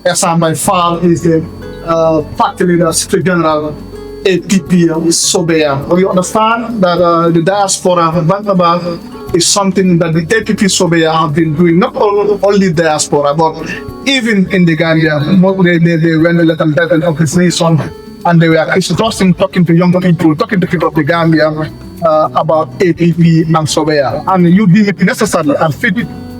Essa Faal is the party leader, Secretary General, APP Sobea. We understand that the Diaspora Bantaba is something that the APP Sobea have been doing, not only diaspora, but even in the Gambia. They went a little better of his nation, and they were discussing, talking to young people, talking to people of the Gambia about APP and Sobea. And you deem it necessary and fit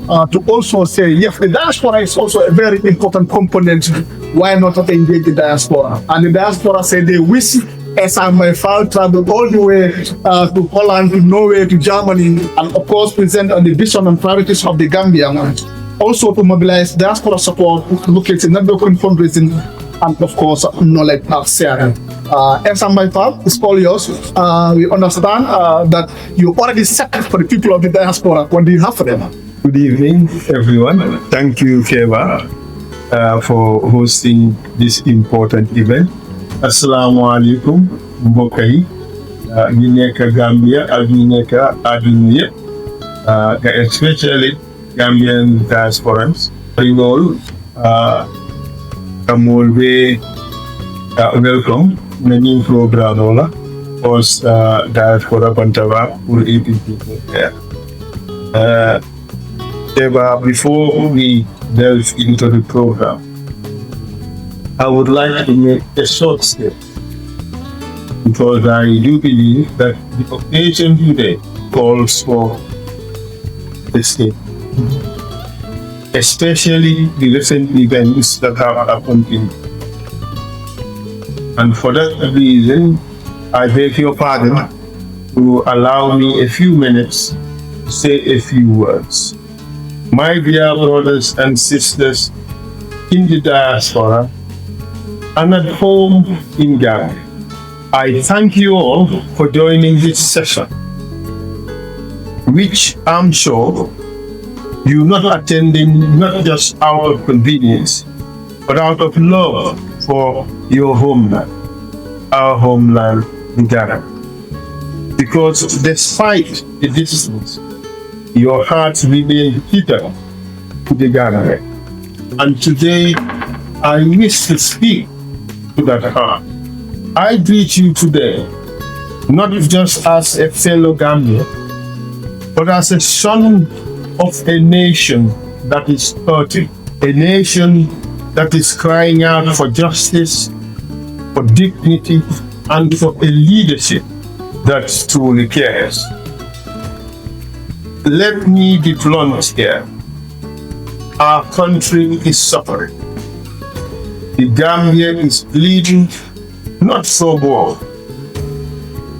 to also say, yes, the diaspora is also a very important component. Why not engage the diaspora? And the diaspora said they wish Essa Faal traveled all the way to Holland, to Norway, to Germany, and of course present on the vision and priorities of the Gambia. Also to mobilize diaspora support, locating networking, fundraising, and of course knowledge sharing. Essa Faal is all yours. We understand that you already set it for the people of the diaspora. What do you have for them? Good evening, everyone. Thank you, Keva, for hosting this important event. Assalamu alaikum, mbokk yi ñi nekk Gambia ak ñi nekk àdduna yëpp, especially Gambian diasporans. Loolu amul be welcome na ñu programme la post Diaspora Bantaba pour APP. Before we delve into the program, I would like to make a short step because I do believe that the occasion today calls for a step, especially the recent events that have happened in. And for that reason, I beg your pardon to allow me a few minutes to say a few words. My dear brothers and sisters in the diaspora and at home in Gambia, I thank you all for joining this session, which I'm sure you're not attending not just out of convenience, but out of love for your homeland, our homeland in Ghana. Because despite the distance, your hearts remain bitter to the Gambia. And today, I wish to speak to that heart. I greet you today, not just as a fellow Gambian, but as a son of a nation that is hurting, a nation that is crying out for justice, for dignity, and for a leadership that truly cares. Let me be blunt here. Our country is suffering. The Gambia is bleeding, not from war,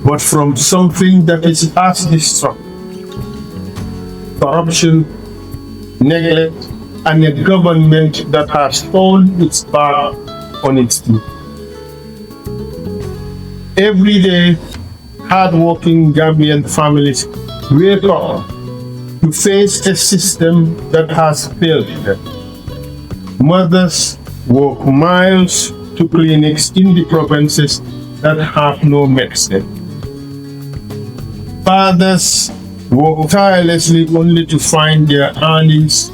but from something that is as destructive. Corruption, neglect, and a government that has turned its back on its people. Every day, hard-working Gambian families wake up to face a system that has failed them. Mothers walk miles to clinics in the provinces that have no medicine. Fathers work tirelessly only to find their earnings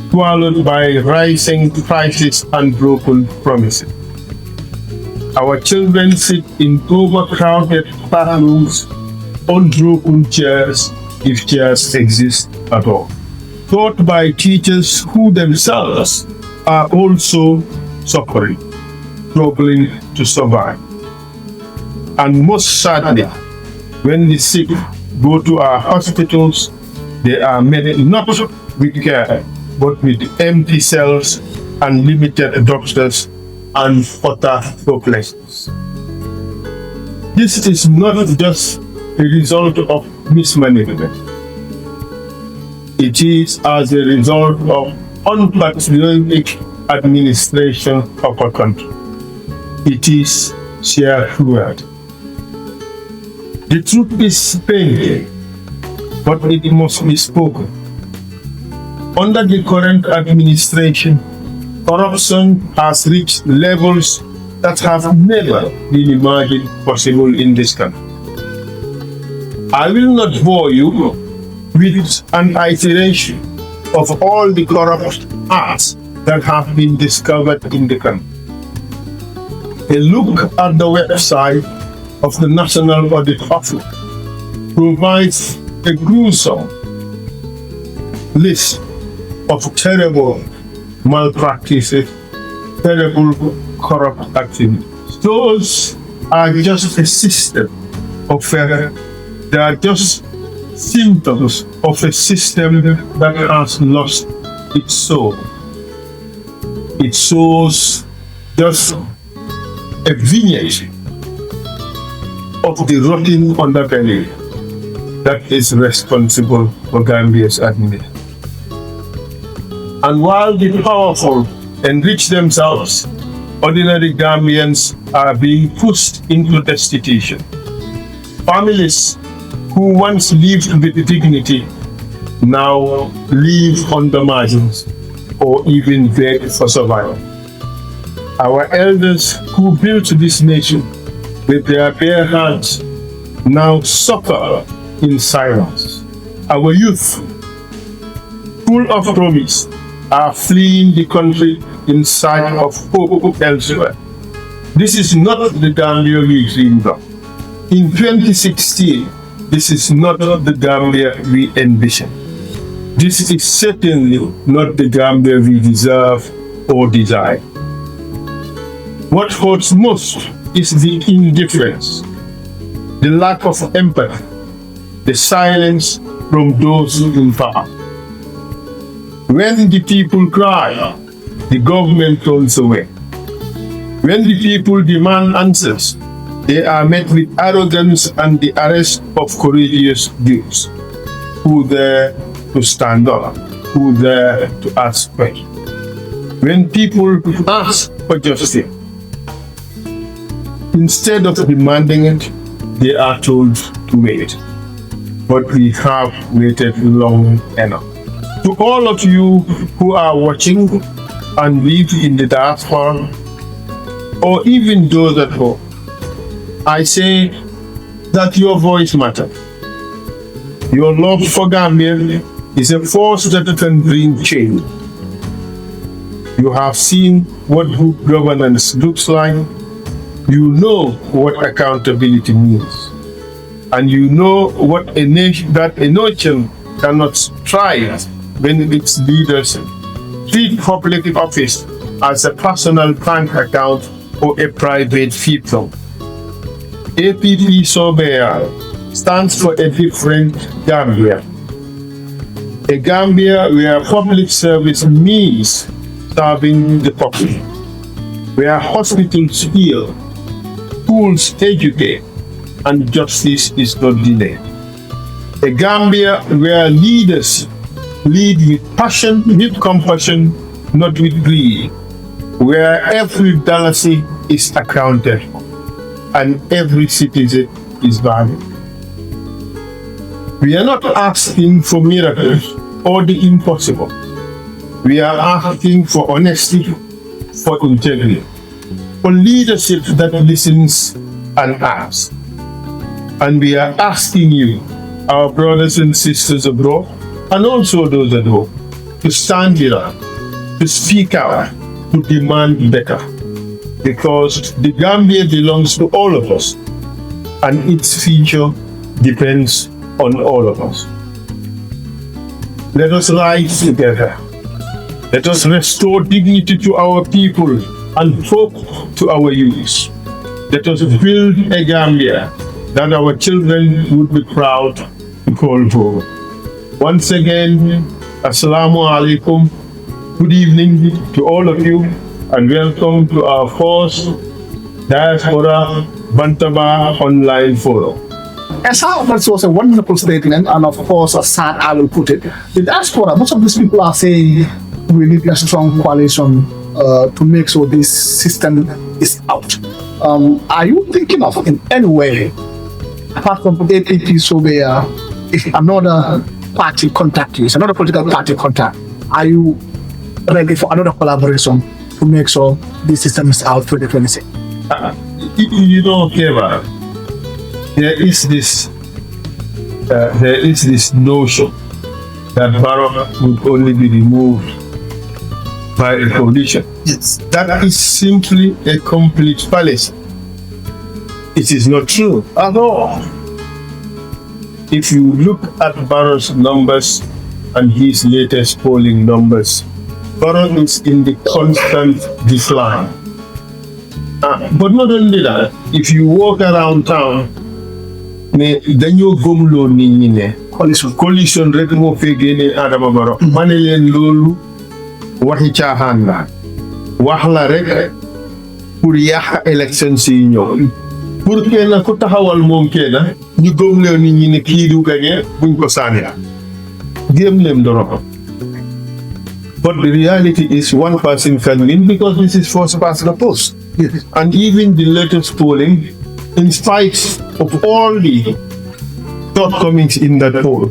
swallowed by rising prices and broken promises. Our children sit in overcrowded classrooms on broken chairs, if chairs exist at all, taught by teachers who themselves are also suffering, struggling to survive. And most sadly, when the sick go to our hospitals, they are met not with care, but with empty cells and limited doctors and utter hopelessness. This is not just a result of mismanagement. It is as a result of unpatriotic administration of our country. It is sheer cruelty. The truth is painful, but it must be spoken. Under the current administration, corruption has reached levels that have never been imagined possible in this country. I will not bore you with an iteration of all the corrupt acts that have been discovered in the country. A look at the website of the National Audit Office provides a gruesome list of terrible malpractices, terrible corrupt activities. Those are just a system of they are just symptoms of a system that has lost its soul. It shows just a vignette of the rotting underbelly that is responsible for Gambia's administration. And while the powerful enrich themselves, ordinary Gambians are being pushed into destitution. Families who once lived with dignity now live on the margins or even beg for survival. Our elders who built this nation with their bare hands now suffer in silence. Our youth, full of promise, are fleeing the country in search of hope elsewhere. This is not the Gambia we dreamed of. In 2016, this is not the Gambia we envisioned. This is certainly not the Gambia we deserve or desire. What hurts most is the indifference, the lack of empathy, the silence from those in power. When the people cry, the government turns away. When the people demand answers, they are met with arrogance and the arrest of courageous youths who dare to stand up, who dare to ask questions. When people ask for justice, instead of demanding it, they are told to wait. But we have waited long enough. To all of you who are watching and live in the diaspora, or even those at home, I say that your voice matters. Your love for Gambia is a force that can bring change. You have seen what good governance looks like. You know what accountability means. And you know what a nation cannot strive when its leaders treat public office as a personal bank account or a private fiefdom. APP Sobea stands for a different Gambia. A Gambia where public service means serving the public, where hospitals heal, schools educate, and justice is not delayed. A Gambia where leaders lead with passion, with compassion, not with greed, where every dollar is accounted for and every citizen is valued. We are not asking for miracles or the impossible. We are asking for honesty, for integrity, for leadership that listens and acts. And we are asking you, our brothers and sisters abroad, and also those at home, to stand here, to speak out, to demand better. Because the Gambia belongs to all of us, and its future depends on all of us. Let us rise together. Let us restore dignity to our people and hope to our youth. Let us build a Gambia that our children would be proud to call home. Once again, Assalamu alaikum. Good evening to all of you, and welcome to our first Diaspora Bantaba online forum. Essa Faal, that was a wonderful statement, and of course, a sad I will put it. The diaspora, most of these people are saying we need a strong coalition to make sure this system is out. Are you thinking of in any way, apart from APP Sobea, if another party contact you, another political party contact, are you ready for another collaboration to make sure this system is out 2026? You don't care about it. There is this notion that Barrow would only be removed by a coalition. Yes. That is simply a complete fallacy. It is not true at all. If you look at Barrow's numbers and his latest polling numbers, Barrow is in the constant decline. But not only that, if you walk around town, dañoo gomloo nit ñi ne coalition rek moo fee génnee Adama Barrow. Ma ne leen loolu waxi caaxaan la. wax la rek pour yàq élection si ñëw. pour kenn ku taxawal moom kenn ñu gomloo nit ñi ne kii du gagné buñ ko sànni. Game leen doro. But the reality is one person can win because this is first past the post. Yes. And even the latest polling, in spite of all the shortcomings in that poll,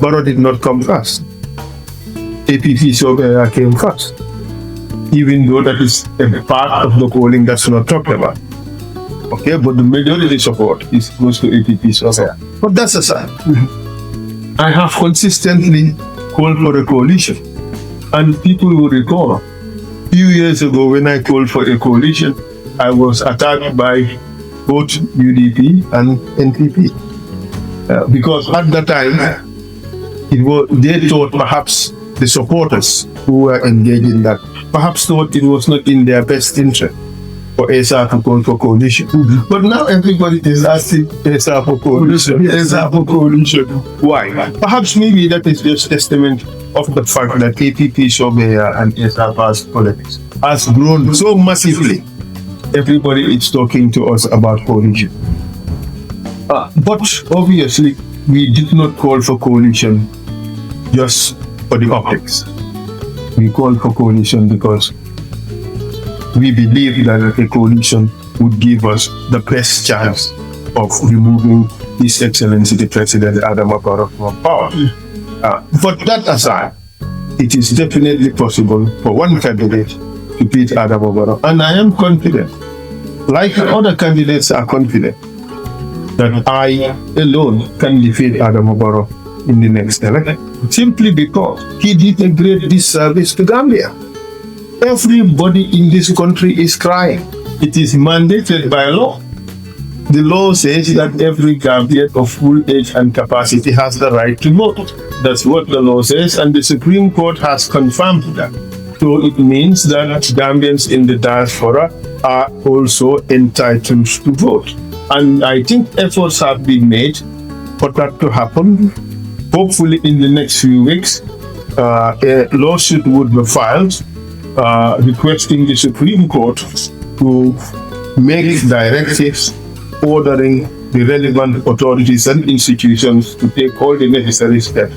Barrow did not come first. APP Sobea came first. Even though that is a part of the polling that's not talked about. Okay, but the majority support goes to APP Sobea. But that's aside. I have consistently called for a coalition. And people will recall, a few years ago when I called for a coalition, I was attacked by both UDP and NPP. Because at that time, they thought perhaps the supporters who were engaged in that, perhaps thought it was not in their best interest for Essa to call for coalition. But now everybody is asking Essa for coalition. Essa for coalition. Why? Perhaps maybe that is just testament of the fact that APP Sobea and Essa Faal's politics has grown so massively. Everybody is talking to us about coalition. But obviously, we did not call for coalition just for the optics. We called for coalition because we believe that a coalition would give us the best chance of removing His Excellency the President Adama Barrow from power. But that aside, it is definitely possible for one candidate to beat Adama Barrow. And I am confident, like other candidates are confident, that I alone can defeat Adama Barrow in the next election. Simply because he did a great disservice to Gambia. Everybody in this country is crying. It is mandated by law. The law says that every Gambian of full age and capacity has the right to vote. That's what the law says, and the Supreme Court has confirmed that. So it means that Gambians in the diaspora are also entitled to vote. And I think efforts have been made for that to happen. Hopefully in the next few weeks, a lawsuit would be filed requesting the Supreme Court to make directives ordering the relevant authorities and institutions to take all the necessary steps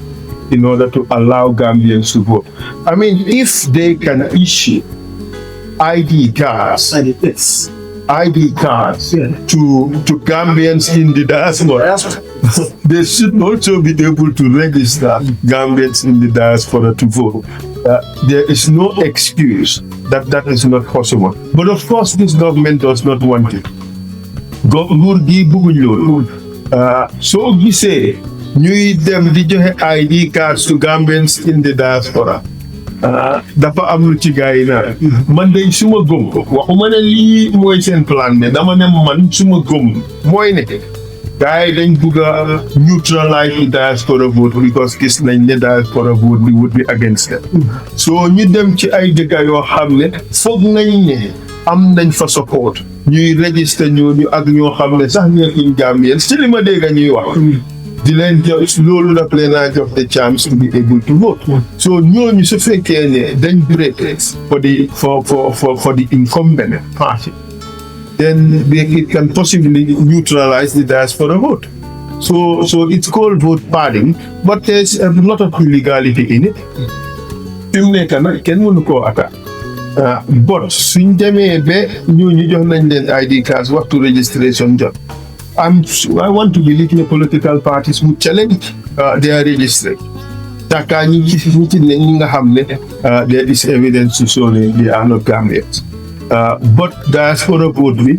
in order to allow Gambians to vote. I mean, if they can issue ID cards to Gambians in the diaspora, they should also be able to register Gambians in the diaspora to vote. There is no excuse that that is not possible. But of course, this government does not want it. nguur gi bëgguñ loolu soo gisee ñuy dem di joxe ID cards to Gambians in the diaspora dafa am lu ci gaa yi naan man day suma gëm waxuma ne lii mooy seen plan ne dama ne man suma gëm mooy ne gaa yi dañ bugg a neutralize the diaspora vote because gis nañ ne diaspora vote bi would be against them so ñu dem ci ay dëkk yoo xam ne foog nañ ne am nañ fa support ñuy register ñooñu ak ñoo xam ne sax nekkuñ Gambien ci li ma dégg ñuy wax di leen jox loolu la leen a jox the chance to be able to vote so ñooñu su fekkee ne dañ break for the incumbent party then it can possibly neutralize the diaspora vote so it's called vote padding but there's a lot of illegality in it fi mu nekk nag kenn mënu koo attaque but suñ demee ba ñooñu jox nañ leen ID cards waxtu registration jot I want to believe the political parties would challenge their registration. Taka ñi ci ne ñi nga xam ne there is evidence to show that they are not Gambians. But diaspora vote bi,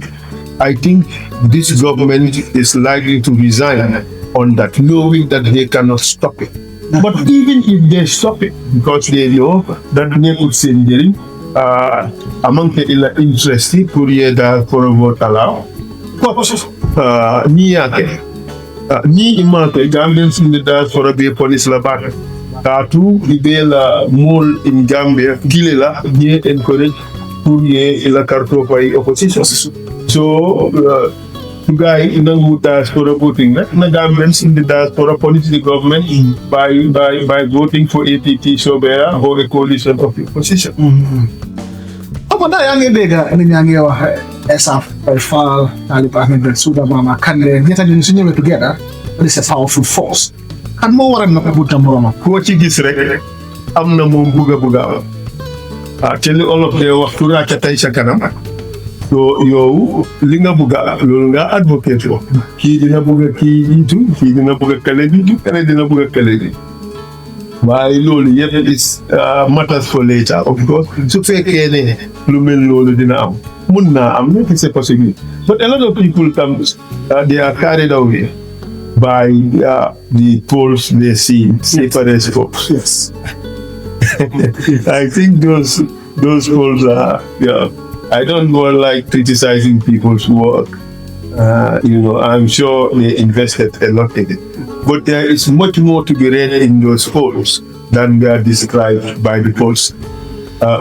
I think this government is likely to resign on that, knowing that they cannot stop it. But even if they stop it, because they know that they could send it, among the interest pour that for a vote allow. Ni imate Gambians in the diaspora be police la back. Tatu libela mole in Gambia gilela ni encourage pour la carte by opposition. So guy in the diaspora voting na Gambians in the diaspora police the government by voting for APT Sobea or a coalition of the opposition. Apa dah yang ini dega ini yang Essa Faal Parliament sudah memakan dia tadi sini together. It's a powerful force. Kan mau orang nak buat nama. Ko ci gis rek am na mom buga te li olof de wax tu ra ca tay sa kanam so yow li nga buga lolu nga advocate ko ki dina buga ki jitu ki dina buga kale jitu kale dina buga kale jitu waaye loolu yëpp is matters for later of course su fekkee ne lu mel loolu dina am mun naa am ne c'est possible but a lot of people come they are carried away by the polls they see separatist folks. Yes. I think those polls are I don't like criticizing people's work. I'm sure they invested a lot in it. But there is much more to be read in those polls than they are described by the polls. I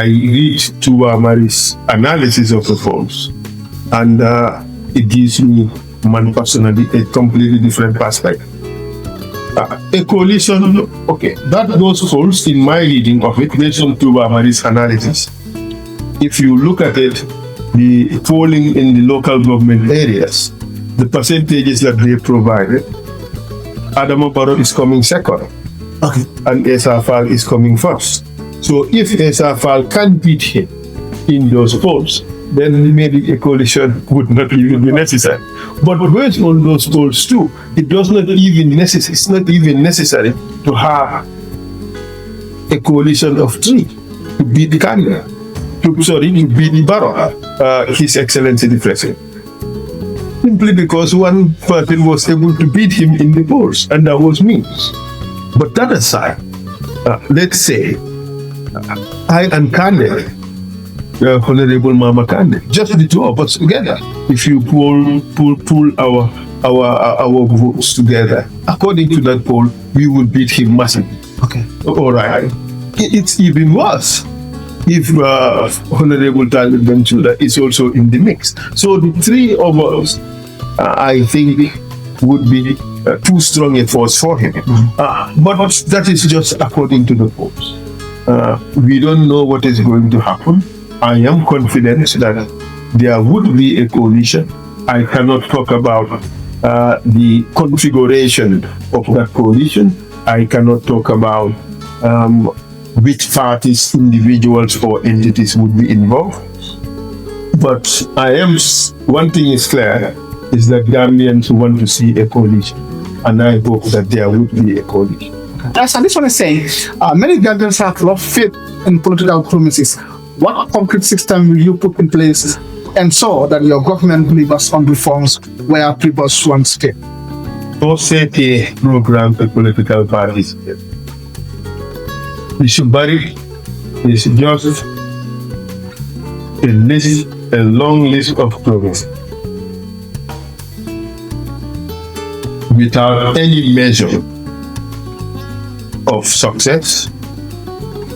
read Tuba Mari's analysis of the polls, and it gives me, personally, a completely different perspective. A coalition, okay, that those polls, in my reading of it, based on Tuba Mari's analysis, if you look at it, the polling in the local government areas, the percentages that they provided, Adama Barrow is coming second, Okay. and Essa Faal is coming first. So if Essa Faal can beat him in those polls, then maybe a coalition would not even be necessary. But based on those polls too, it does not even necessary. It's not even necessary to have a coalition of three to beat the candidate. To beat the Barrow, His Excellency the President. Simply because one person was able to beat him in the polls, and that was me. But that aside, let's say I and Kande, Honorable Mama Kande, just the two of us together. If you pull our votes together, according to that poll, we will beat him massively. Okay. All right. It's even worse if Honorable Talib Benchula is also in the mix. So the three of us, I think, would be too strong a force for him. But that is just according to the polls. We don't know what is going to happen. I am confident that there would be a coalition. I cannot talk about the configuration of that coalition. I cannot talk about which parties, individuals, or entities would be involved. But one thing is clear, is that Gambians want to see a coalition. And I hope that there would be a coalition. As I just want to say, many Gambians have a lot of faith in political promises. What concrete system will you put in place to ensure that your government delivers on reforms where people want to stay? Don't set a program for political parties. The Shubari is just a long list of programs without any measure of success,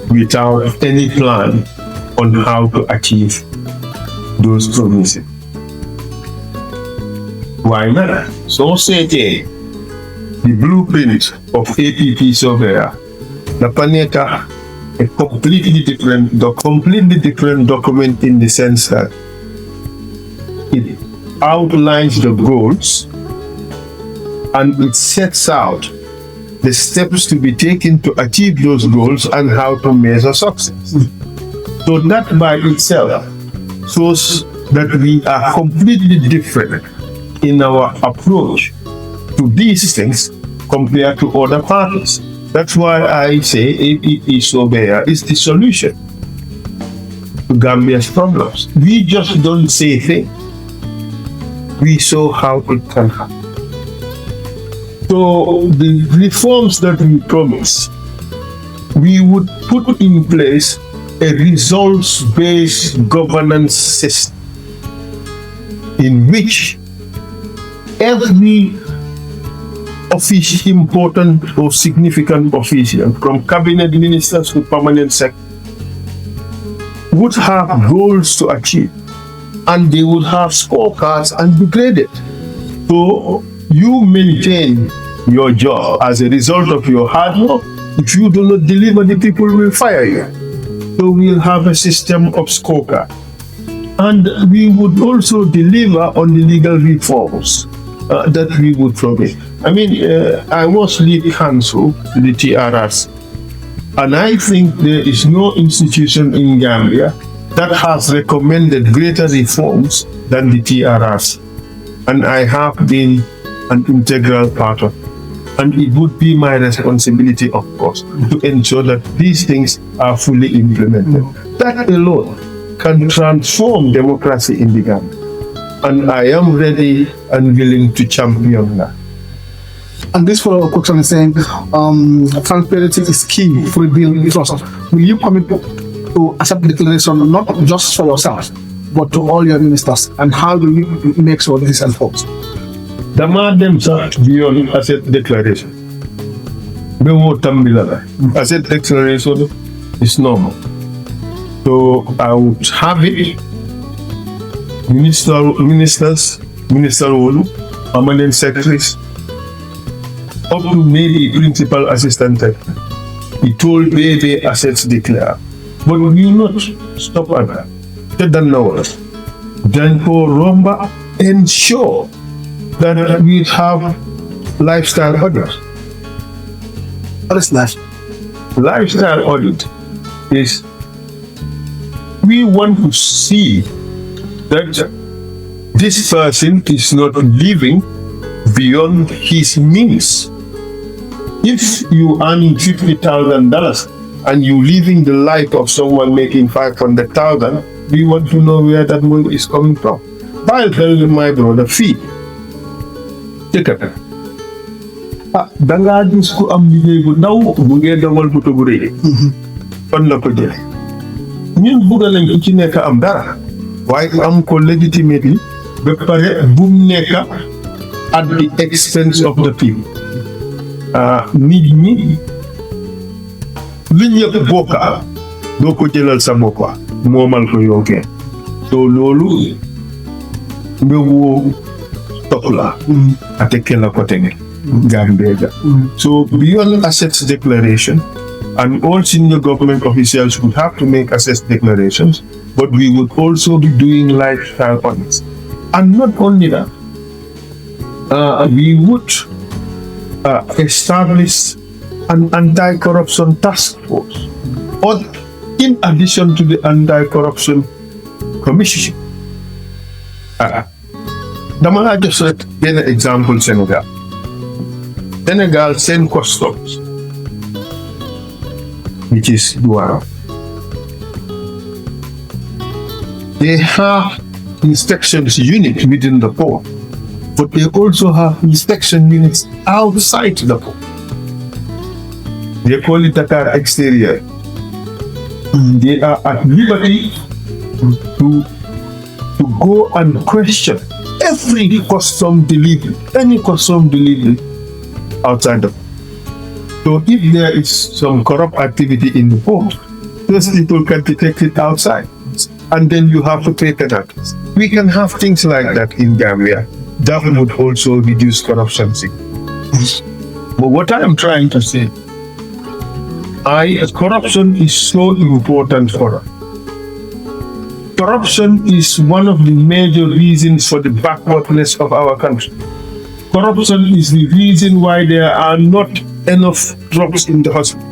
without any plan on how to achieve those promises. Why not? So say the blueprint of APP Software, the Paneka, a completely different document in the sense that it outlines the goals and it sets out the steps to be taken to achieve those goals and how to measure success. So that by itself shows that we are completely different in our approach to these things compared to other parties. That's why I say APP Sobea is the solution to Gambia's problems. We just don't say things. We show how it can happen. So the reforms that we promise, we would put in place a results-based governance system in which every important or significant official, from cabinet ministers to permanent secretary, would have goals to achieve, and they would have scorecards and be graded. So you maintain your job as a result of your hard work. If you do not deliver, the people will fire you. So we'll have a system of scorecard. And we would also deliver on the legal reforms that we would promise. I mean, I was lead counsel to the TRRC, and I think there is no institution in Gambia that has recommended greater reforms than the TRRC. And I have been an integral part of it. And it would be my responsibility, of course, to ensure that these things are fully implemented. That alone can transform democracy in the Gambia. And I am ready and willing to champion that. And this follow-up question is saying, transparency is key for rebuilding trust. Will you commit to accept the declaration not just for yourself, but to all your ministers? And how do you make sure this is enforced? The madam beyond asset declaration. Asset declaration is normal. So I would have it. Ministers, permanent secretaries, up to maybe principal assistant. He told the assets declare. But we will not stop at that. Then for Romba, ensure that we have lifestyle audit. What is that? Lifestyle audit is we want to see that this person is not living beyond his means. If you earning $50,000 and you living the life of someone making 500,000, we want to know where that money is coming from. I'll tell my brother, fee. Danga gis ku am liggéey bu ndaw bu ngee dawal moto bu rëy fan la ko jële ñun bëgg nañ ku ci nekk am dara waaye am ko legitimately ba pare bu mu nekk at the expense of the people. Nit ñi li ñëpp bokka doo ko jëlal sa boppa moomal ko yonkee so loolu nga woo Tokla ateke la kotenge Gambia. So beyond assets declaration, and all senior government officials would have to make assets declarations, but we would also be doing lifestyle audits. And not only that, we would establish an anti-corruption task force, or in addition to the anti-corruption commission. Dama just set an example Senegal. Senegal send customs, which is Douala. They have inspections unit within the port, but they also have inspection units outside the port. They call it Dakar exterior. They are at liberty to go and question every custom delivery, any custom delivery outside the port. So if there is some corrupt activity in the port, those people can detect it outside, and then you have to pay penalties. We can have things like that in Gambia. That would also reduce corruption. But what I am trying to say, corruption is so important for us. Corruption is one of the major reasons for the backwardness of our country. Corruption is the reason why there are not enough drugs in the hospital.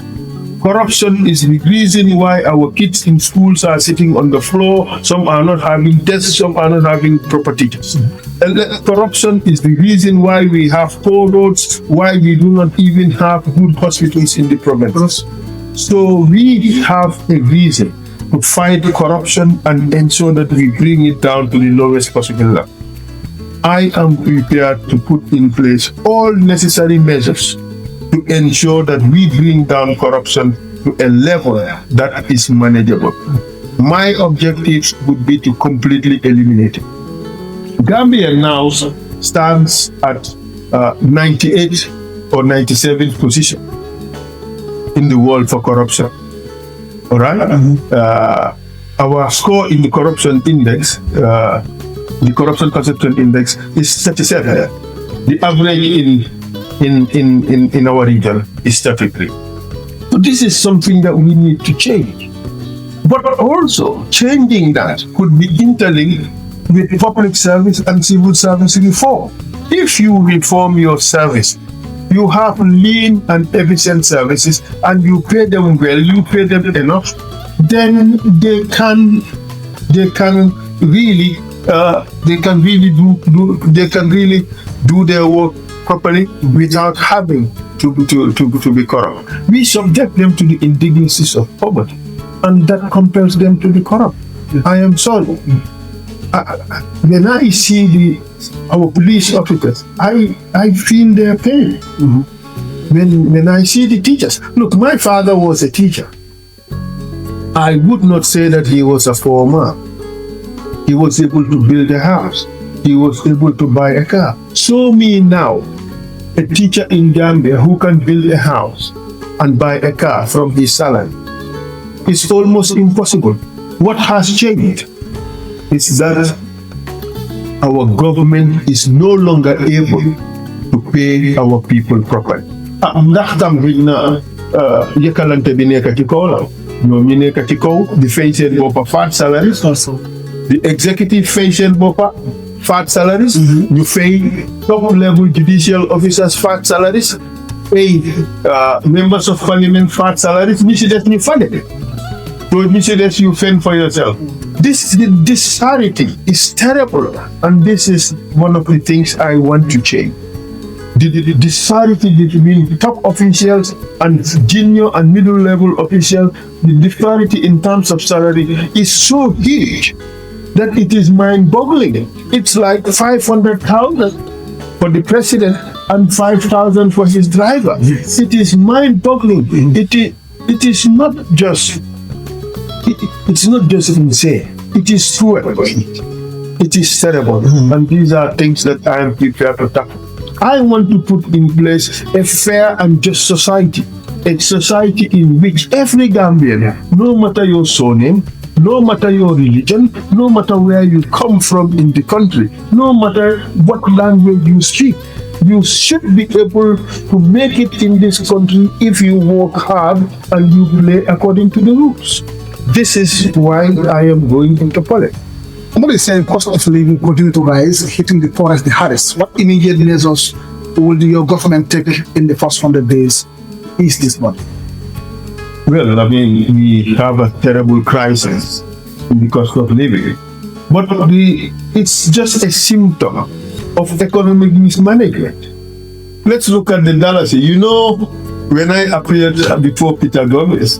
Corruption is the reason why our kids in schools are sitting on the floor. Some are not having desks, some are not having proper teachers. And corruption is the reason why we have poor roads, why we do not even have good hospitals in the province. So we have a reason to fight corruption and ensure that we bring it down to the lowest possible level. I am prepared to put in place all necessary measures to ensure that we bring down corruption to a level that is manageable. My objectives would be to completely eliminate it. Gambia now stands at 98 or 97th position in the world for corruption. All right? Our score in the corruption index, the corruption perception index, is 37. The average in our region is 33. So this is something that we need to change. But also, changing that could be interlinked with public service and civil service reform. If you reform your service, you have lean and efficient services, and you pay them well, you pay them enough, then they can really do their work properly without having to be corrupt. We subject them to the indignities of poverty, and that compels them to be corrupt. I am sorry. When I see our police officers, I feel their pain. When I see the teachers, look, my father was a teacher. I would not say that he was a poor man. He was able to build a house. He was able to buy a car. Show me now a teacher in Gambia who can build a house and buy a car from his salary. It's almost impossible. What has changed is that our government is no longer able to pay our people properly. Ndax tam xëy na yëkkalante bi nekk ci kaw la ñoom ñu nekk ci kaw di fay seen boppa fat salaries, the executive fay seen boppa fat salaries, ñu fay top level judicial officers fat salaries, pay members of parliament fat salaries, ñi ci des ñu fade. So ñi ci des you fend for yourself. This disparity is terrible, and this is one of the things I want to change. The disparity between top officials and junior and middle level officials, the disparity in terms of salary is so huge that it is mind-boggling. It's like 500,000 for the president and 5,000 for his driver. It is mind-boggling. It is not just. It's not just insane. It is cruel. It is terrible. And these are things that I am prepared to tackle. I want to put in place a fair and just society. A society in which every Gambian, no matter your surname, no matter your religion, no matter where you come from in the country, no matter what language you speak, you should be able to make it in this country if you work hard and you play according to the rules. This is why I am going into politics. Somebody said cost of living continue to rise, hitting the poorest the hardest. What immediate measures will your government take in the first 100 days? Is this one? Well, I mean, we have a terrible crisis in the cost of living, but it's just a symptom of economic mismanagement. Let's look at the dollar. You know, when I appeared before Peter Gomez,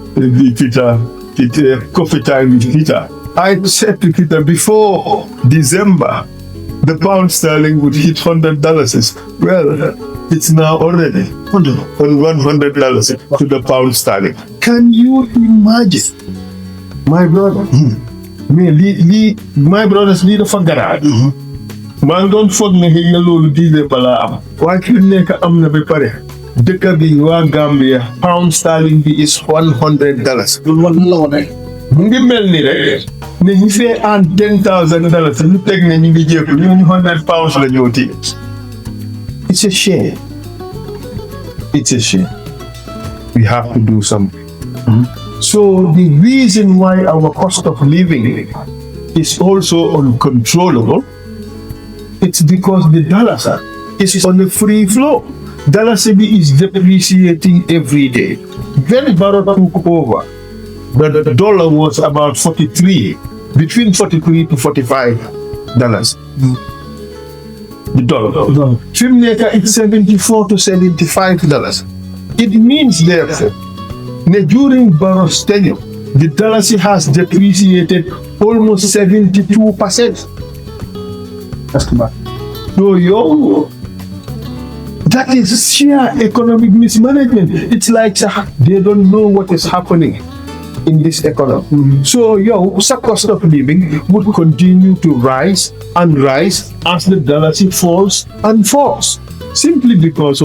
Coffee Time with Peter, I said to Peter, before December, the pound sterling would hit $100. Well, it's now already on $100 to the pound sterling. Can you imagine? My brother, my brother's leader for garage. Man don't foog ne xëy na loolu diine balaa am. Waaye fi mu nekk am na ba pare. Dëkk bi waa Gambia pound sterling bi is $100. Mu ngi mel ni rek ne ñu fee aan $10,000 ñu teg ne ñu ngi jéego ñu £100 la ñoo téye. It's a shame. It's a shame. We have to do something. So the reason why our cost of living is also uncontrollable, it's because the dollar is on a free flow. Dollar is depreciating every day. When Barrow took over, the dollar was about 43, between 43 to $45. The dollar. Trimmaker is $74 to $75. It means therefore that during Barrow's tenure, the dollar has depreciated almost 72%. That's too bad. So that is sheer economic mismanagement. It's like they don't know what is happening in this economy. So the cost of living would continue to rise and rise as the dollar falls and falls. Simply because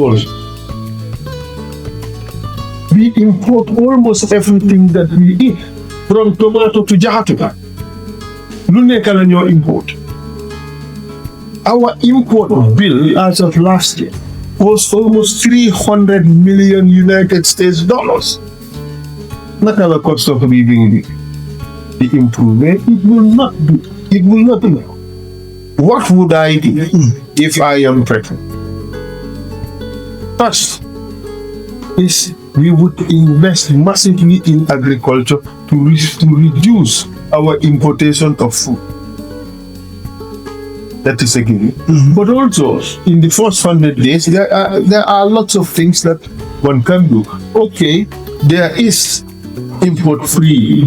we import almost everything that we eat, from tomato to jahatu. Lu nekk la ñoo import. Our import bill as of last year was almost 300 million United States dollars. Not our cost of living the improvement. It will not do. It will not do. What would I do if I am pregnant? First is we would invest massively in agriculture to reduce our importation of food. That is a given. But also, in the first 100 days, there are lots of things that one can do. Okay, there is import-free,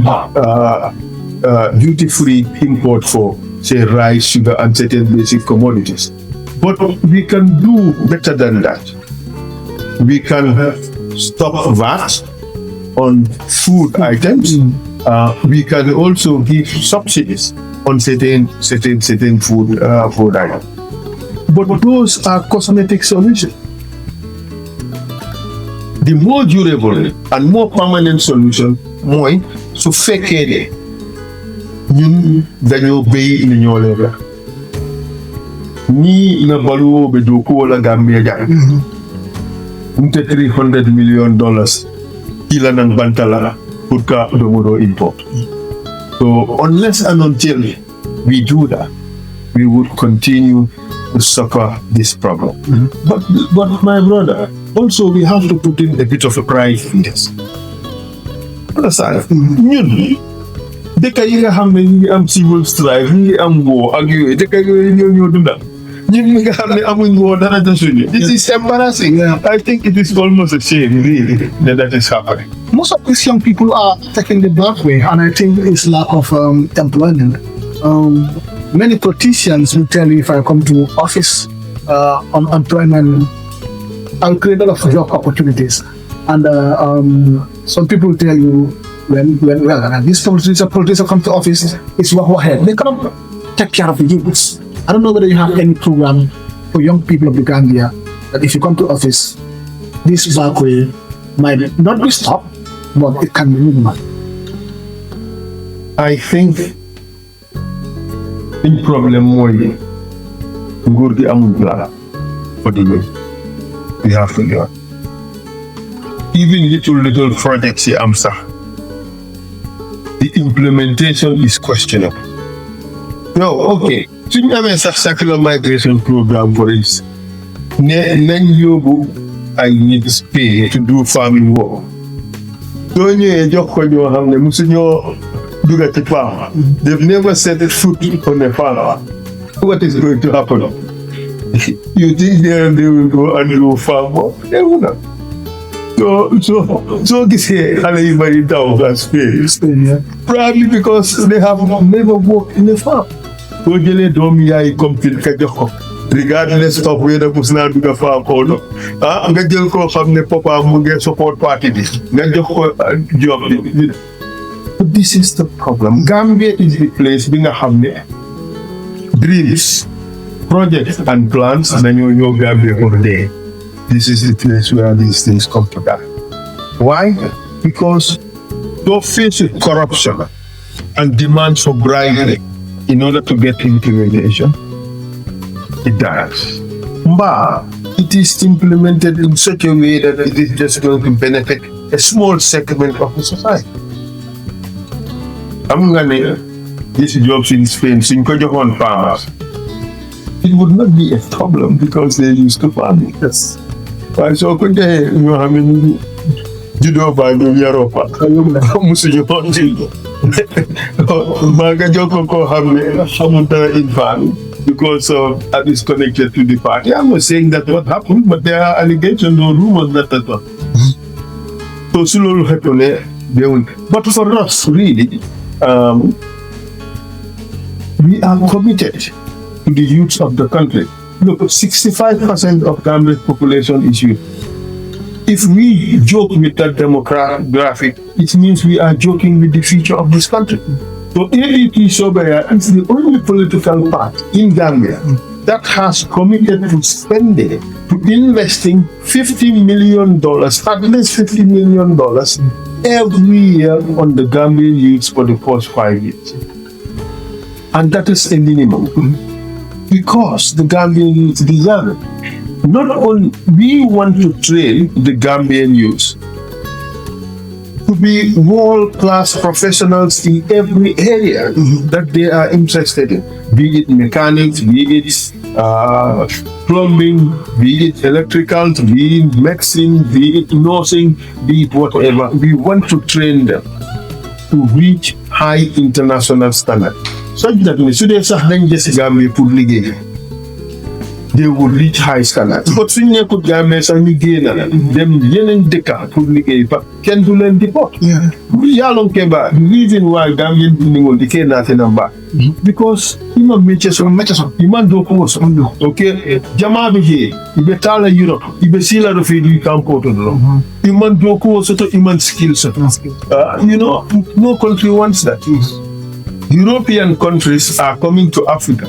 duty-free import for, say, rice, sugar, and certain basic commodities. But we can do better than that. We can stop VAT on food items. We can also give subsidies on certain food items. But those are cosmetic solutions. The more durable and more permanent solution mooy su fekkee ne ñun dañoo béy li ñoo leen la ñii na baluwo be do ko wala Gambia jàng unte $300 million ila nang bantala pour ka do import. So unless and until we do that, we would continue to suffer this problem. But my brother, also we have to put in a bit of a pride in this. Understand? Ñun dëkk yi nga xam ne ñu ngi am civil strife, ñu ngi am war ak yooyu dëkk yooyu ñoo dundal. Ñun ñi nga xam ne amuñ war dara suñu. This is embarrassing. I think it is almost a shame, really, that is happening. Most of these young people are taking the back way, and I think it's lack of employment. Many politicians will tell you, if I come to office on employment, I'll create a lot of job opportunities. And some people tell you, when these politicians come to office, it's walk ahead. They cannot take care of the youths. I don't know whether you have any program for young people of the Gambia that if you come to office, this back way might not be stopped, but it can be moved. I think the problem mooy nguur gi amul plan for the youth. We have to learn. Even little projects yi am sax, the implementation is questionable. No, okay. Suñu amee sax circular migration program for instance, ne nañ yóbbu ay nit pay to do farming work. Soo ñëwee jox ko ñoo xam ne musuñoo dugga ci farm. They've never set foot on a farm. What is going to happen? You think they will go and do farm work? They will not. So gisee xale yu bari daw Spain, probably because they have never worked in a farm. Soo jëlee doom yaay compil ka jox ko, regardless of whether mus naa dugga farm or not. Nga jël koo xam ne papa mu ngi support party bi, nga jox ko job bi. But this is the problem. Gambia is the place bi nga xam ne dreams, projects and plans dañoo ñëw Gambia for day. This is the place where these things come to that. Why? Because you're faced with corruption and demands for bribery in order to get implementation. It does. But it is implemented in such a way that it is just going to benefit a small segment of the society. I'm gonna these jobs in Spain, suñ ko joxoon farmers, it would not be a problem because they're used to farming. Yes. Waaye soo ko joxee ñoo xam ne ñu juddoo fa ñu yaroo fa musuñu woon ci maa nga jox ko koo xam ne xamul dara in farming because that is connected to the party. I'm not saying that what happened, but there are allegations or rumors that one. So su loolu xeppone déwén. But for us really, we are committed to the youth of the country look, 65% of Gambia's population is youth. If we joke with that demographic, it means we are joking with the future of this country. So ADP Sobaya is the only political party in Gambia that has committed to spending, to investing $50 million, at least $50 million every year on the Gambian youths for the first 5 years. And that is a minimum. Because the Gambian youth deserve it. Not only we want to train the Gambian youth to be world-class professionals in every area that they are interested in, be it mechanics, be it plumbing, be it electrical, be it medicine, be it nursing, be it whatever. We want to train them to reach high international standard. Such that we should have something just Gambia pour liggéey, they would reach high standards. But suñ nekkut Gambia sax ñu génn dem yeneen dëkka pour liggéey ba kenn du leen deport. Yalon Keba, the reason why Gambian people they cannot number because human nature so human do course okay jama be here ibe tala Europe ibe sila do fi du campo to do human do course to human skills you know no country wants that. European countries are coming to Africa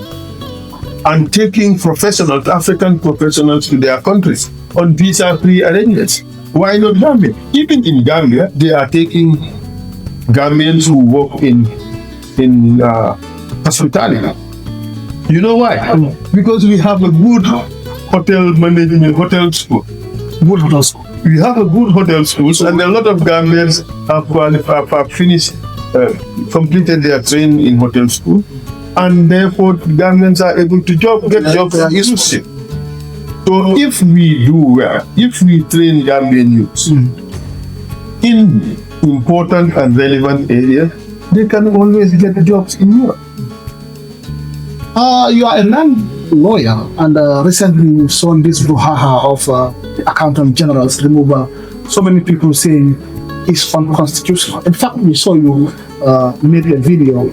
and taking professionals, African professionals to their countries on visa-free arrangements. Why not Gambia? Even in Gambia, they are taking Gambians who work in hospitality. You know why? Because we have a good hotel management, hotel school. Good hotel school. We have a good hotel schools, and a lot of Gambians have finished, completed their training in hotel school, and therefore Gambians are able to get jobs easily. So if we do well, if we train Gambian youths in important and relevant areas, they can always get jobs in Europe. You are a non-lawyer, and recently you saw this brouhaha of the Accountant General's removal. So many people saying it's unconstitutional. In fact, we saw you made a video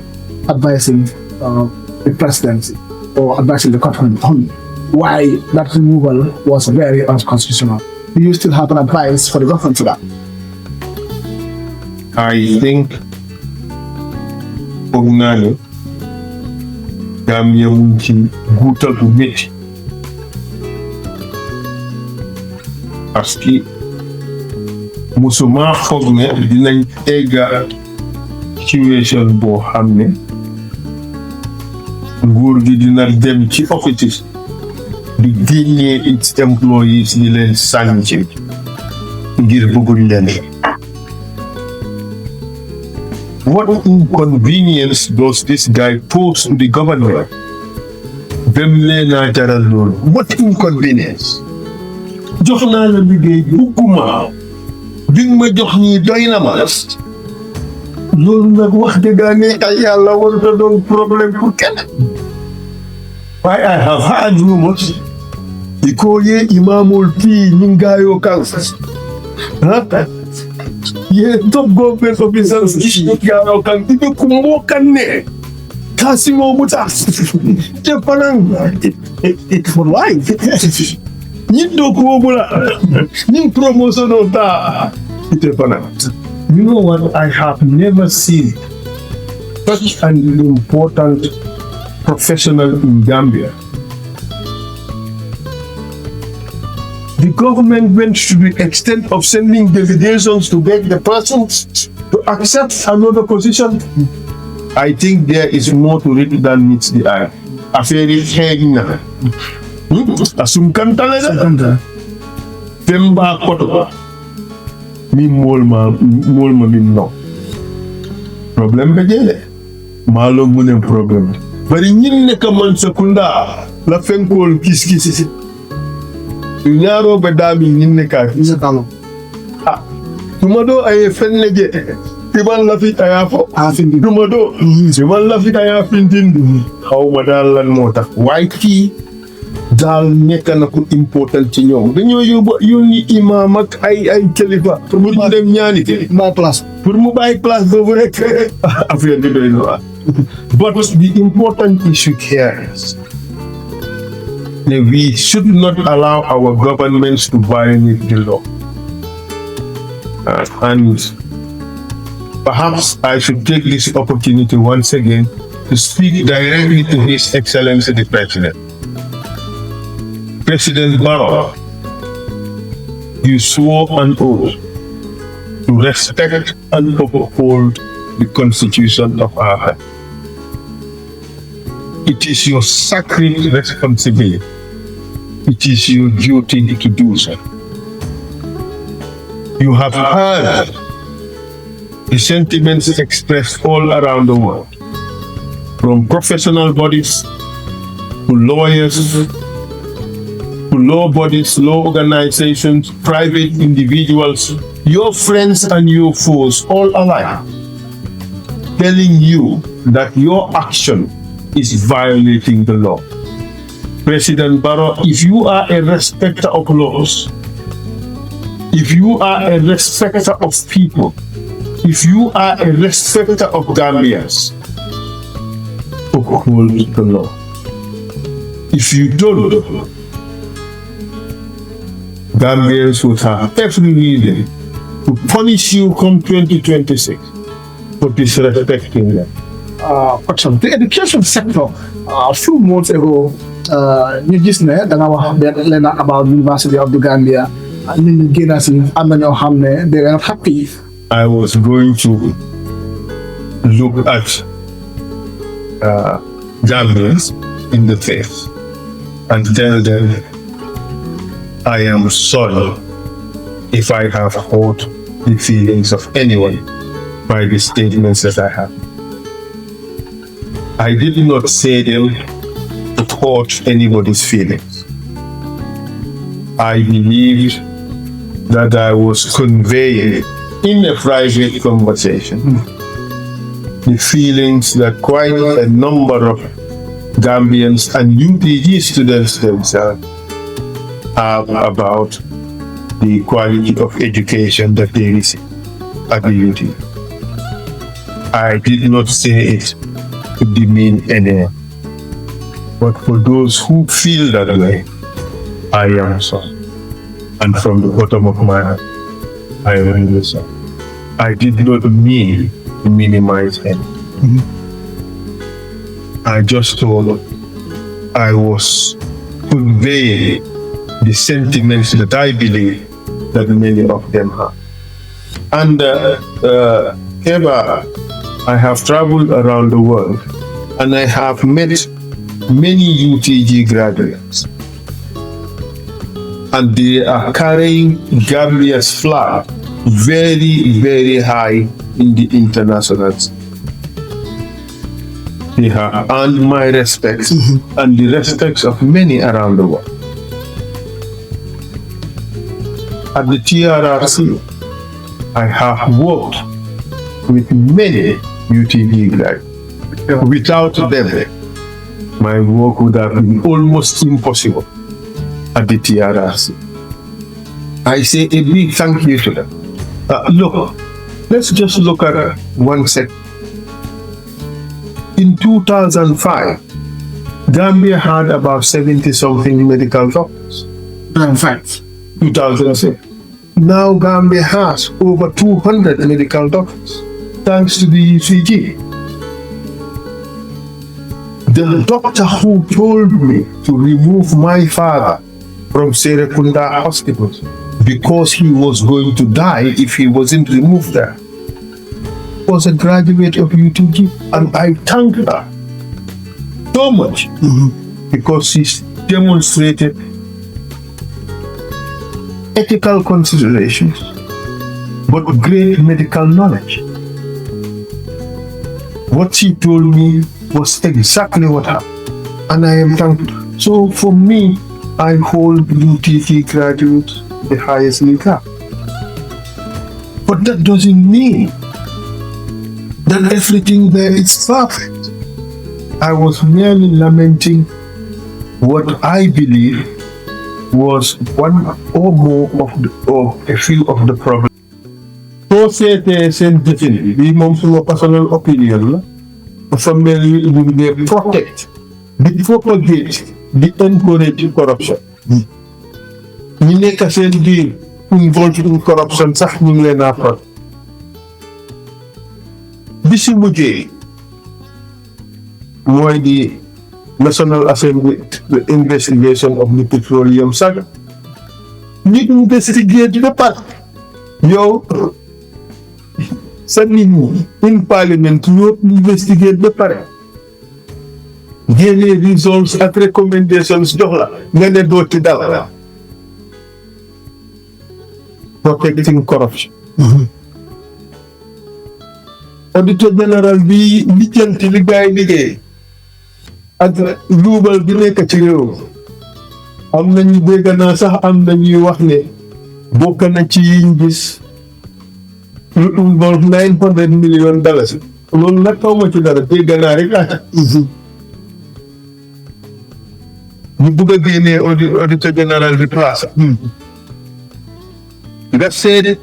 advising the presidency or advising the government on why that removal was very unconstitutional. Do you still have an advice for the government to that? I think Ognani Gambia munchi gutal bu metti parce que musuma foog ne dinañ egga situation boo xam ne nguur gi dina dem ci office di génnee its employees ni leen sànni ci ngir bëgguñ leen. What inconvenience does this guy pose to the government? What inconvenience? Jox naa la liggéey bugguma bi nga ma jox ñi doy na ma loolu nag wax dëgg yàlla warut a doon problème pour kenn. Why I have heard rumors ikoye imamul pi ningayo kansas ye top government officials ningayo kan ibe kumboka ne kasi mo muta Japan it for life ni doku bula ni promotion ota Japan. You know what? I have never seen such an important professional in Gambia. The government went to the extent of sending delegations to beg the persons to accept another position. I think there is more to it than meets the eye. Affair is hanging now. Asum kantale Temba koto. Mi molma min no. Problem begele. Malo munem problem. Bari ñin ne ka man sekunda la fenkol kis ñaaro be dami ñin ne ka tumado ay fenne je tiban la fi aya fo tumado tiban la fi aya findin xawma dal lan motax way ki dal nekk na ko important ci ñoom dañoo yónni imam ak ay kilifa pour mu dem ñaani ma place pour mu bàyyi place boobu rek affaire bi doy na. But the important issue here is We should not allow our governments to violate the law. And perhaps I should take this opportunity once again to speak directly to His Excellency the President. President Barrow, you swore an oath to respect and uphold the Constitution of our country. It is your sacred responsibility. It is your duty to do so. You have heard the sentiments expressed all around the world, from professional bodies to lawyers, to law bodies, law organizations, private individuals, your friends and your foes, all alike, telling you that your action is violating the law. President Barrow, if you are a respecter of laws, if you are a respecter of people, if you are a respecter of Gambians, uphold the law. If you don't, Gambians will have every reason to punish you come 2026 for disrespecting them. The education sector, a few months ago, ñu gis ne da nga wax leen about University of the Gambia, and ñu génn si am na ñoo xam ne they are not happy. I was going to look at Gambians in the face and tell them I am sorry if I have hurt the feelings of anyone by the statements that I have. I did not say them to hurt anybody's feelings. I believed that I was conveying in a private conversation the feelings that quite a number of Gambians and UTG students themselves have about the quality of education that they receive at the UTG. I did not say it to demean anyone, but for those who feel that way, I am sorry. And from the bottom of my heart, I am really sorry. I did not mean to minimize anything. I just thought I was conveying the sentiments that I believe that many of them have. And ever, I have traveled around the world and I have met many UTG graduates, and they are carrying Gambia's flag very, very high in the international scene. They have earned my respect and the respects of many around the world. At the TRRC, I have worked with many UTG graduates. Without them, my work would have been almost impossible at the TRRC. I say a big thank you to them. Look, let's just look at one second. In 2005, Gambia had about 70-something medical doctors. 2006. Now Gambia has over 200 medical doctors, thanks to the UCG. The doctor who told me to remove my father from Serekunda Hospital because he was going to die if he wasn't removed there was a graduate of UTG, and I thank her so much because she's demonstrated ethical considerations but great medical knowledge. What she told me was exactly what happened, and I am thankful. So for me, I hold UTG graduates the highest regard. But that doesn't mean that everything there is perfect. I was merely lamenting what I believe was one or more of a few of the problems. So c'était scientifique. This is my personal opinion. For me, we protect, we propagate di encourage corruption. ñi nekk seen biir involved in corruption sax ñu ngi leen a fal. bi si mujjee mooy di National Assembly the investigation of the petroleum saga. ñu investigate ba pare yow sa nit ñi in parliament ñoo investigate ba pare génnee results ak recommendations jox la nga ne doo ci dara. Protecting corruption. Auditor général bi lijjanti li gaay liggéey ak luubal bi nekk ci réew am nañu dégg naa sax am nañuy wax ne bokk na ci yiñ gis lu involve $900 million. loolu nag xaw ma ci dara dégg naa rek laata. ñu bugg a génnee auditor général bi place. nga seede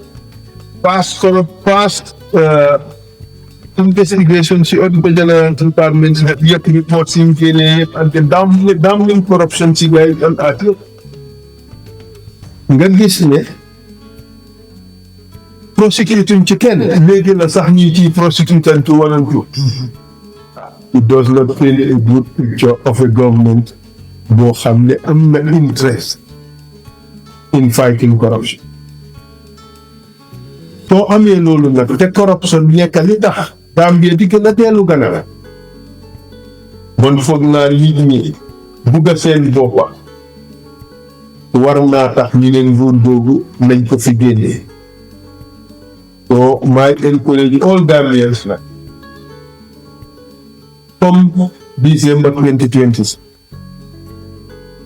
past investigation si auditor général department yëpp report si mu génnee yëpp ak damning corruption si gars yi am at nga gis ne prosecuting ci kenn léegi la sax ñi ci prosecuting to one and two. It does not paint a good picture of a government boo xam ne am na interest in fighting corruption. soo amee loolu nag te corruption nekk li tax Gambia di gën a dellu gannaaw bon foog naa nit ñi bugg a seen boppa war naa tax ñu ne nguur boobu nañ ko fi génnee. so may encourage all Gambians nag comme December 2020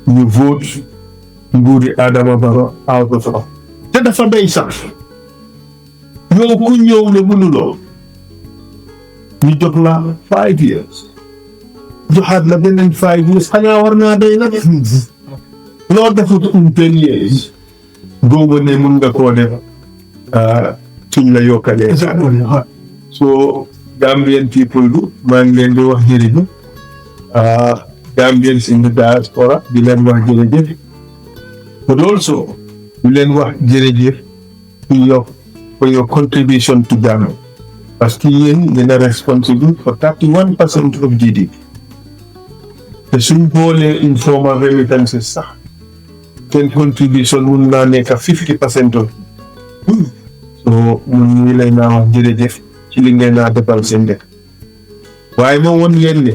ñu vote nguuri Adama Barrow out of office te dafa bay sax yow ku ñëw ne mënuloo ñu jox la 5 years joxaat la beneen 5 years xanaa war naa day nag loo defut 10 years boobu ne mun nga koo def suñ la yokkalee. so Gambian people du maa ngi leen di wax jërëjëf Gambians in the diaspora di leen wax jërëjëf but also di leen wax jërëjëf for your contribution to Ghana. Parce que yéen yéen a responsible for 31% of GDP. te suñ boolee informal remittances sax seen contribution mun naa nekk 50% of. so mun ngi lay naa wax jërëjëf ci li ngeen naa defal seen dëkk. waaye ma woon leen ne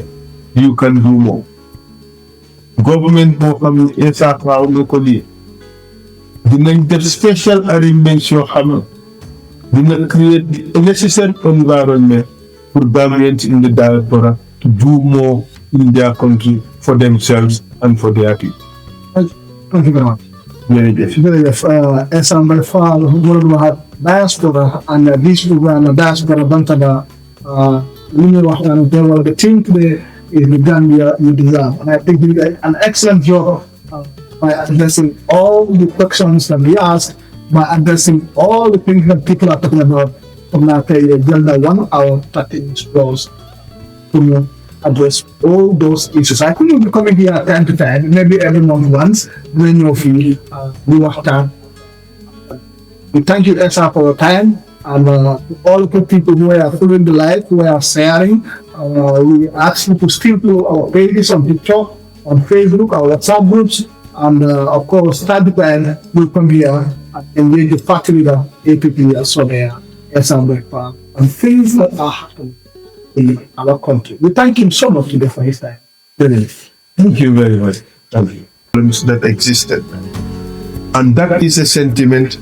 you can do more. government boo xam ne Essa Faal nga ko lii dinañ def special arrangements yoo xam ne dina create the necessary environment for Gambians in the diaspora to do more in their country for themselves and for their people. Thank you very much. Jërëjëf Essa Faal wax diaspora and this program Diaspora Bantaba li ñuy wax the thing today is the Gambia you deserve, and I think you did an excellent job by addressing all the questions that we asked, by addressing all the things that people are talking about. From now to agenda 1 hour 30 minutes goes to address all those issues. I think we'll be coming here time to time, maybe every month once, when you feel we work time. We thank you, Essa, for your time, and all the people who are following the live, who are sharing. We ask you to still follow our pages on TikTok, on Facebook, our WhatsApp groups, and of course, time to time, we'll come here and engage the party leader, APP, so there, Essa Faal, and things that are happening in our country. We thank him so much today for his time. Thank you very much. Thank you. That existed, and that is a sentiment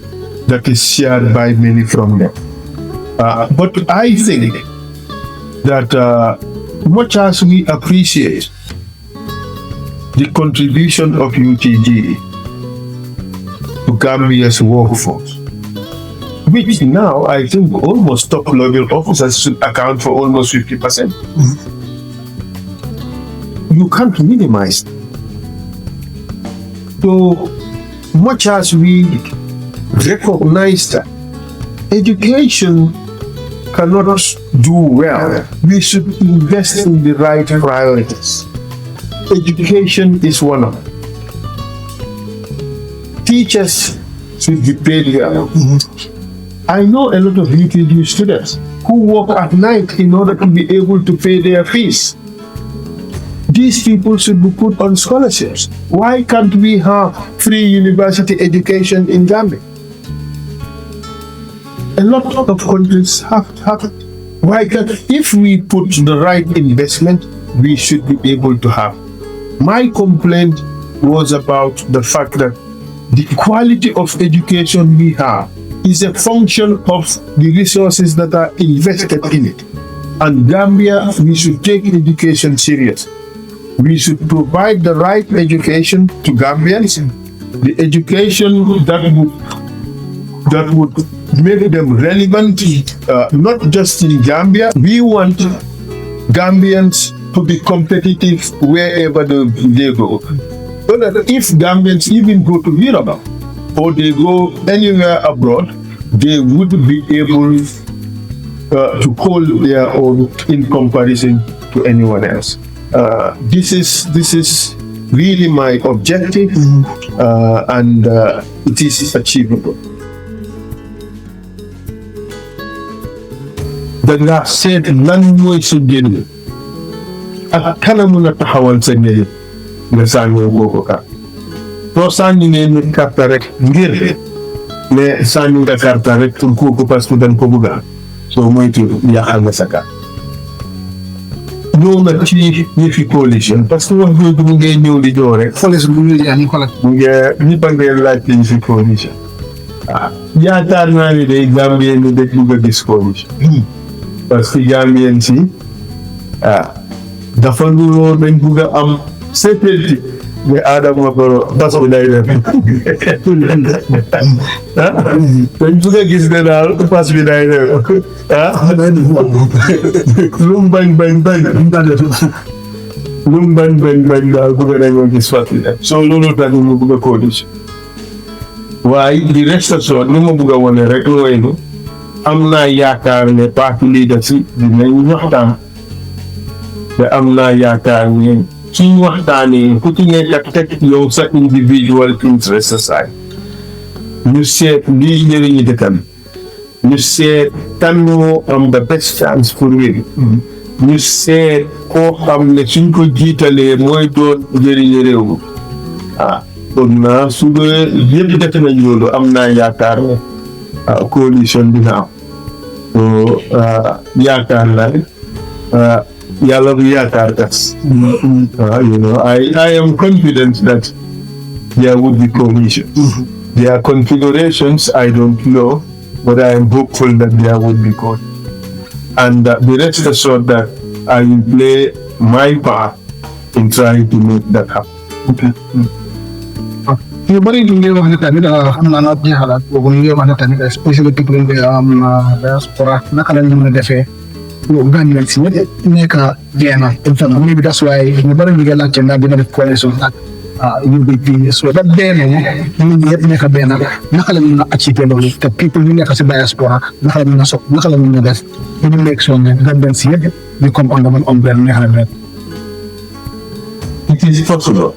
that is shared by many from them. But I think that much as we appreciate the contribution of UTG to Gambia's workforce, which now I think almost top level officers should account for almost 50%. You can't minimize it. So much as we recognize that education cannot do well, we should invest in the right priorities. education is one of it. Teachers should be paid well. I know a lot of UKG students who work at night in order to be able to pay their fees. These people should be put on scholarships. Why can't we have free university education in Gambia? A lot of countries have it. Why can't, if we put the right investment, we should be able to have. My complaint was about the fact that the quality of education we have is a function of the resources that are invested in it. And Gambia, we should take education serious. We should provide the right education to Gambians, the education that would make them relevant, not just in Gambia. We want Gambians to be competitive wherever they go. So that if Gambians even go to Europe or they go anywhere abroad, they would be able to hold their own in comparison to anyone else. This is really my objective, and it is achievable. Danga seet lan mooy sa génn ak kanamu na taxawal sa néeg nga sànnoo boobu carte. soo sànni ne nit carte rek ngir ne sànni nga carte rek pour kooku parce que dañ ko bëgg soo moytu yàqal nga sa carte. ñëw na ci yëfi coalition parce que wax jooju mu ngay ñëw di ñëw rek. Police bu ñu yaa ni xoolal. mu ngi ñëpp a ngay laajte yëfi coalition. yaakaar naa ne day Gambien ni dañ bëgg a gis coalition. parce que Gambien si dafa nuroo dañ bëgg a am sécurité mais Adama Barrow bas bi day def dañ bëgg a gis ne daal bas bi day def lu mu bañ daal bëgg nañoo gis fas bi def soo loolu tax mu bëgg a coalition waaye di reste soo ni ma bëgg a wane rek mooy ni am naa yaakaar ne parti leader si dinañ waxtaan te am naa yaakaar ne suñ waxtaanee ku ci nekk teg yow sa individual interest aside ñu seet lii njëriñu dëkkam ñu seet kan moo am the best chance pour win ñu seet koo xam ne suñ ko jiitalee mooy doon njëriñu réew mi kon naa su dee yëpp def nañ loolu am naa yaakaar ne coalition dina am so yaakaar naa yàlla bu yaakaar tas. I am confident that there would be coalition. There are configurations I don't know, but I am hopeful that there would be coalition. And the rest assured that I will play my part in trying to make that happen. Okay. You bari ñu ngi wax ne tamit xam naa naa jeexalaat boobu ñu ngi wax ne tamit especially people in the diaspora naka la ñu mën a defee Gambian si ñëpp nekk génn maybe that's why ñu bari ñu ngi laajte ndax dina def coalition ak UDP so that benn ñu ñëpp nekk benn naka la ñu mën a achieve loolu te people ñu nekk si diaspora naka la ñu mën a def ñu make sure ne Gambian si yëpp ñu come under one umbrella nekk na benn. It is possible.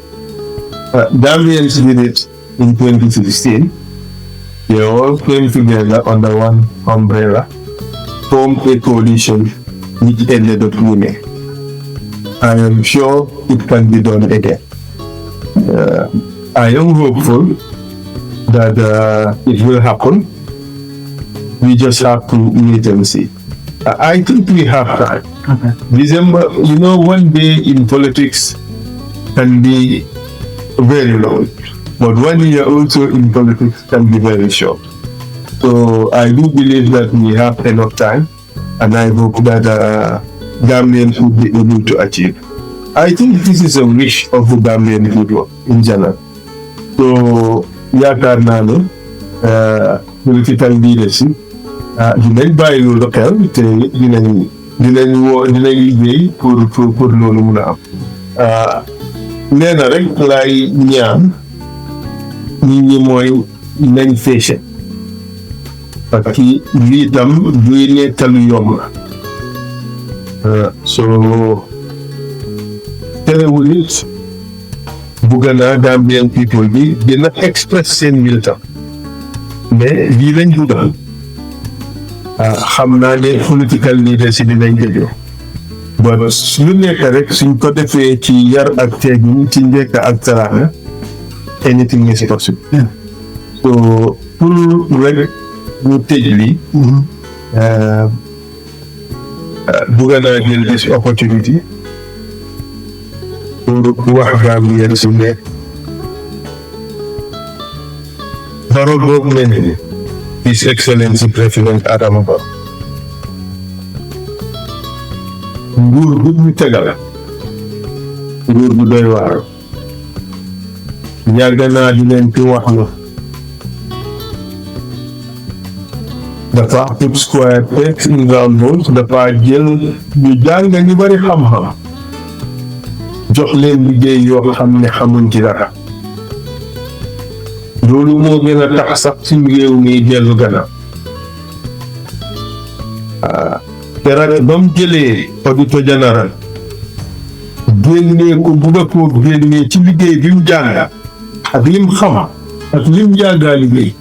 Gambians did it in 2016. They all came together under one umbrella, formed a coalition which ended up winning. I am sure it can be done again. I am hopeful that it will happen. We just have to wait and see. I think we have time. Okay. December, one day in politics can be very long, but 1 year also in politics can be very short. So I do believe that we have enough time, and I hope that Gambians will be able to achieve. I think this is a wish of the Gambian people in general. So yaakaar naa ne political leadership dinañ bàyyi loolu xel te dinañ liggéey pour loolu mun a am. nee na rek laay ñaan nit ñi mooy nañ feese parce que lii tam duy nekkalu yomb la so terewul it bugga naa Gambian people bi dina express seen will tam mais lii lañ bugga xam naa ne political leaders yi dinañ dégloo ba lu nekk rek suñ ko defee ci yar ak teggin ci njëkk ak teraanga anything is possible so pour rek ñu tëj lii bugga naa jël this opportunity pour wax Gambien si ne Barrow government His Excellency President Adama Barrow nguur bu ñu tegal nguur bu doy waar yàgg naa di leen ci wax na dafa put square pegs in round holes dafa jël ñu jàng ñu bari xam-xam jox leen liggéey yoo xam ne xamuñ ci dara loolu moo gën a tax sax suñu réew mi dellu gannaaw keroog ba mu jëlee auditeur général génnee ko bugga koo génnee ci liggéey bi mu jàng ak lim xam ak lim jàngaa liggéey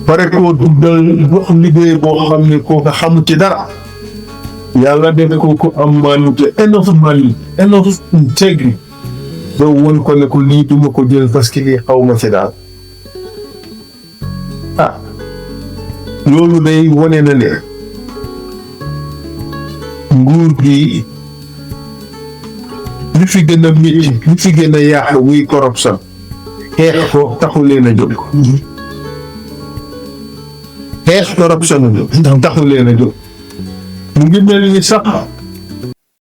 pare koo duddal wax liggéey boo xam ne koo nga xamu ci dara yàlla def ko ko am maanute enough integrity ba won ko ne ko lii duma ko jël parce que lii xaw ma ci daal loolu day wone na ne nguur gi li fi gën a métti li fi gën a yàq muy corruption xeex ko taxu leen a jóg xeex corruption taxu leen a jóg mu ngi mel ni sax